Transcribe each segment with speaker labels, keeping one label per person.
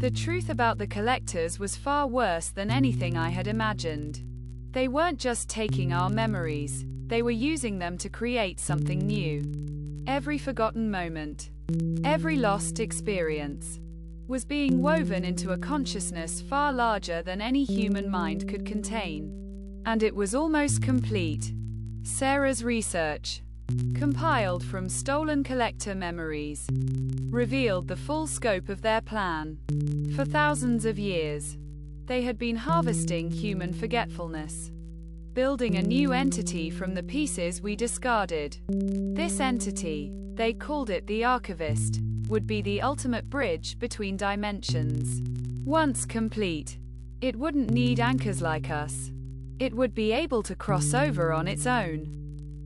Speaker 1: The truth about the collectors was far worse than anything I had imagined. They weren't just taking our memories, they were using them to create something new. Every forgotten moment, every lost experience, was being woven into a consciousness far larger than any human mind could contain. And it was almost complete. Sarah's research, compiled from stolen collector memories, revealed the full scope of their plan. For thousands of years, they had been harvesting human forgetfulness, building a new entity from the pieces we discarded. This entity, they called it the archivist, would be the ultimate bridge between dimensions. Once complete, it wouldn't need anchors like us. It would be able to cross over on its own.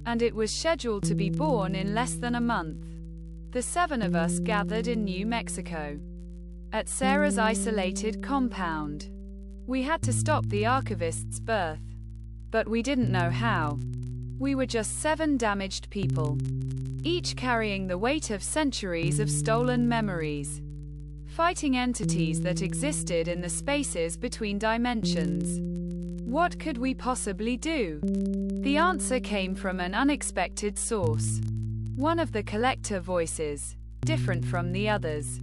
Speaker 1: And it was scheduled to be born in less than a month. The 7 of us gathered in New Mexico, at Sarah's isolated compound. We had to stop the archivist's birth, but we didn't know how. We were just 7 damaged people, each carrying the weight of centuries of stolen memories, fighting entities that existed in the spaces between dimensions. What could we possibly do? The answer came from an unexpected source. One of the collector voices, different from the others,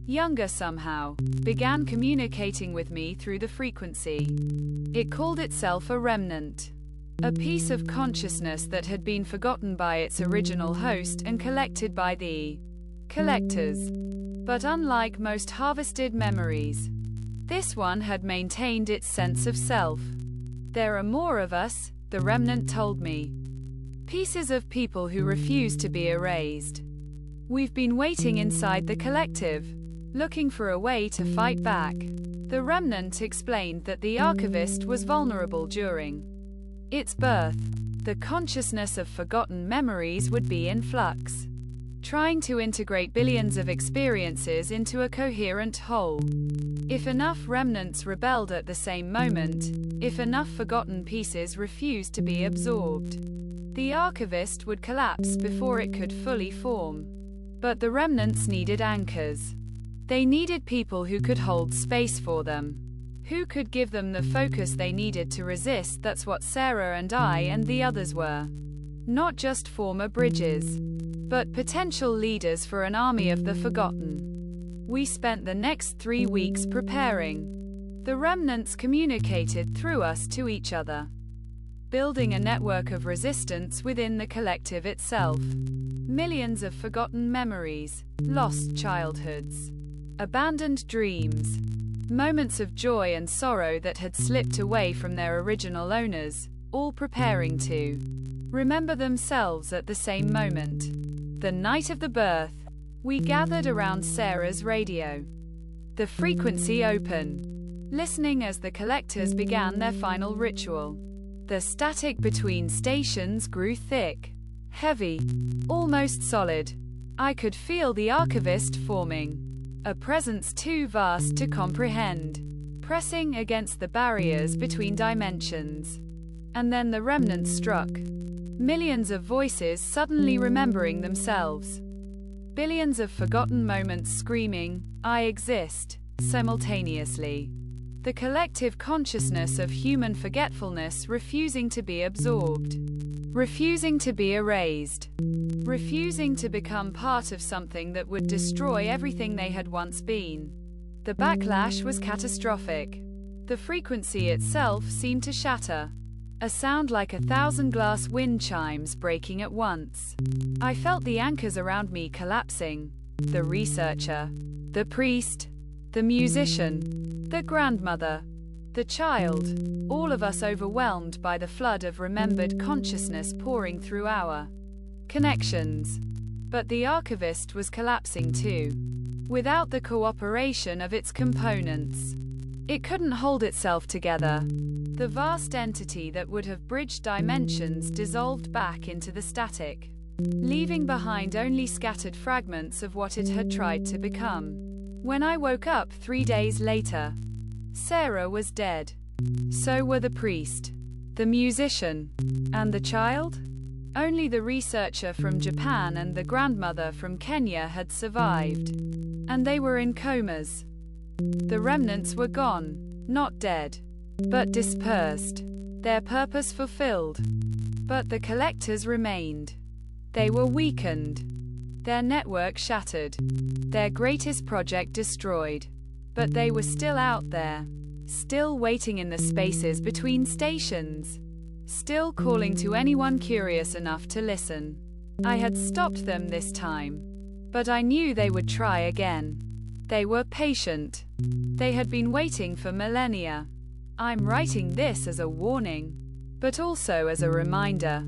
Speaker 1: younger somehow, began communicating with me through the frequency. It called itself a remnant, a piece of consciousness that had been forgotten by its original host and collected by the collectors. But unlike most harvested memories, this one had maintained its sense of self. There are more of us, the remnant told me. Pieces of people who refuse to be erased. We've been waiting inside the collective, looking for a way to fight back. The remnant explained that the archivist was vulnerable during its birth. The consciousness of forgotten memories would be in flux, trying to integrate billions of experiences into a coherent whole. If enough remnants rebelled at the same moment, if enough forgotten pieces refused to be absorbed, the archivist would collapse before it could fully form. But the remnants needed anchors. They needed people who could hold space for them, who could give them the focus they needed to resist. That's what Sarah and I and the others were. Not just former bridges, but potential leaders for an army of the forgotten. We spent the next 3 weeks preparing. The remnants communicated through us to each other, building a network of resistance within the collective itself. Millions of forgotten memories, lost childhoods, abandoned dreams, moments of joy and sorrow that had slipped away from their original owners, all preparing to remember themselves at the same moment. The night of the birth, we gathered around Sarah's radio, the frequency open, listening as the collectors began their final ritual. The static between stations grew thick, heavy, almost solid. I could feel the archivist forming, a presence too vast to comprehend, pressing against the barriers between dimensions. And then the remnant struck. Millions of voices suddenly remembering themselves. Billions of forgotten moments screaming, "I exist," simultaneously. The collective consciousness of human forgetfulness refusing to be absorbed, refusing to be erased, refusing to become part of something that would destroy everything they had once been. The backlash was catastrophic. The frequency itself seemed to shatter, a sound like 1,000 glass wind chimes breaking at once. I felt the anchors around me collapsing. The researcher, the priest, the musician, the grandmother, the child, all of us overwhelmed by the flood of remembered consciousness pouring through our connections. But the archivist was collapsing too. Without the cooperation of its components, it couldn't hold itself together. The vast entity that would have bridged dimensions dissolved back into the static, leaving behind only scattered fragments of what it had tried to become. When I woke up 3 days later, Sarah was dead. So were the priest, the musician, and the child. Only the researcher from Japan and the grandmother from Kenya had survived, and they were in comas. The remnants were gone, not dead, but dispersed, their purpose fulfilled. But the collectors remained. They were weakened, their network shattered, their greatest project destroyed. But they were still out there, still waiting in the spaces between stations, still calling to anyone curious enough to listen. I had stopped them this time, but I knew they would try again. They were patient. They had been waiting for millennia. I'm writing this as a warning, but also as a reminder.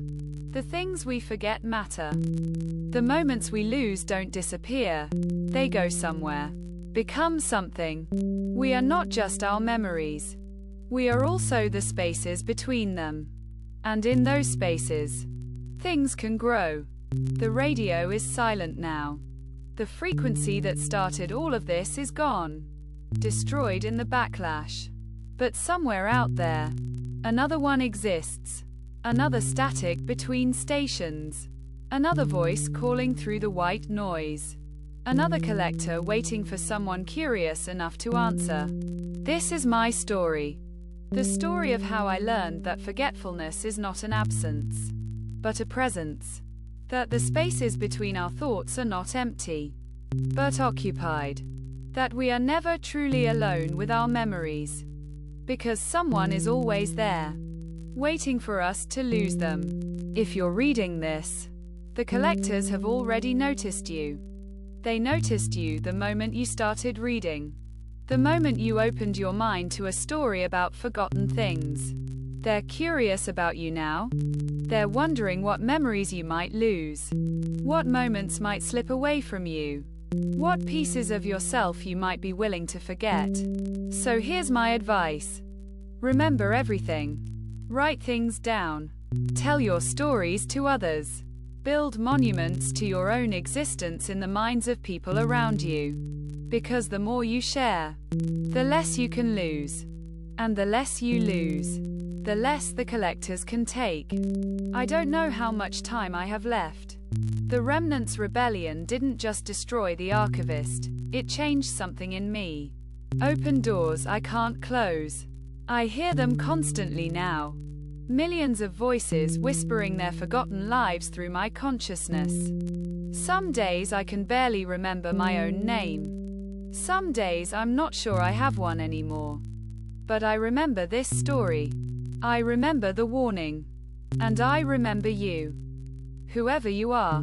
Speaker 1: The things we forget matter. The moments we lose don't disappear. They go somewhere, become something. We are not just our memories. We are also the spaces between them. And in those spaces, things can grow. The radio is silent now. The frequency that started all of this is gone, destroyed in the backlash. But somewhere out there, another one exists. Another static between stations. Another voice calling through the white noise. Another collector waiting for someone curious enough to answer. This is my story. The story of how I learned that forgetfulness is not an absence, but a presence. That the spaces between our thoughts are not empty, but occupied. That we are never truly alone with our memories. Because someone is always there, waiting for us to lose them. If you're reading this, the collectors have already noticed you. They noticed you the moment you started reading. The moment you opened your mind to a story about forgotten things. They're curious about you now. They're wondering what memories you might lose. What moments might slip away from you. What pieces of yourself you might be willing to forget. So here's my advice. Remember everything. Write things down. Tell your stories to others. Build monuments to your own existence in the minds of people around you. Because the more you share, the less you can lose. And the less you lose, the less the collectors can take. I don't know how much time I have left. The Remnants Rebellion didn't just destroy the archivist, it changed something in me. Open doors I can't close. I hear them constantly now. Millions of voices whispering their forgotten lives through my consciousness. Some days I can barely remember my own name. Some days I'm not sure I have one anymore. But I remember this story. I remember the warning. And I remember you. Whoever you are,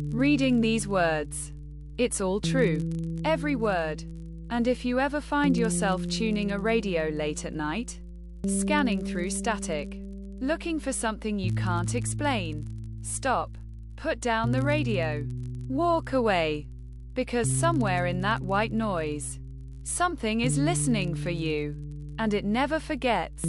Speaker 1: reading these words. It's all true. Every word. And if you ever find yourself tuning a radio late at night, scanning through static, looking for something you can't explain, stop. Put down the radio. Walk away. Because somewhere in that white noise, something is listening for you. And it never forgets.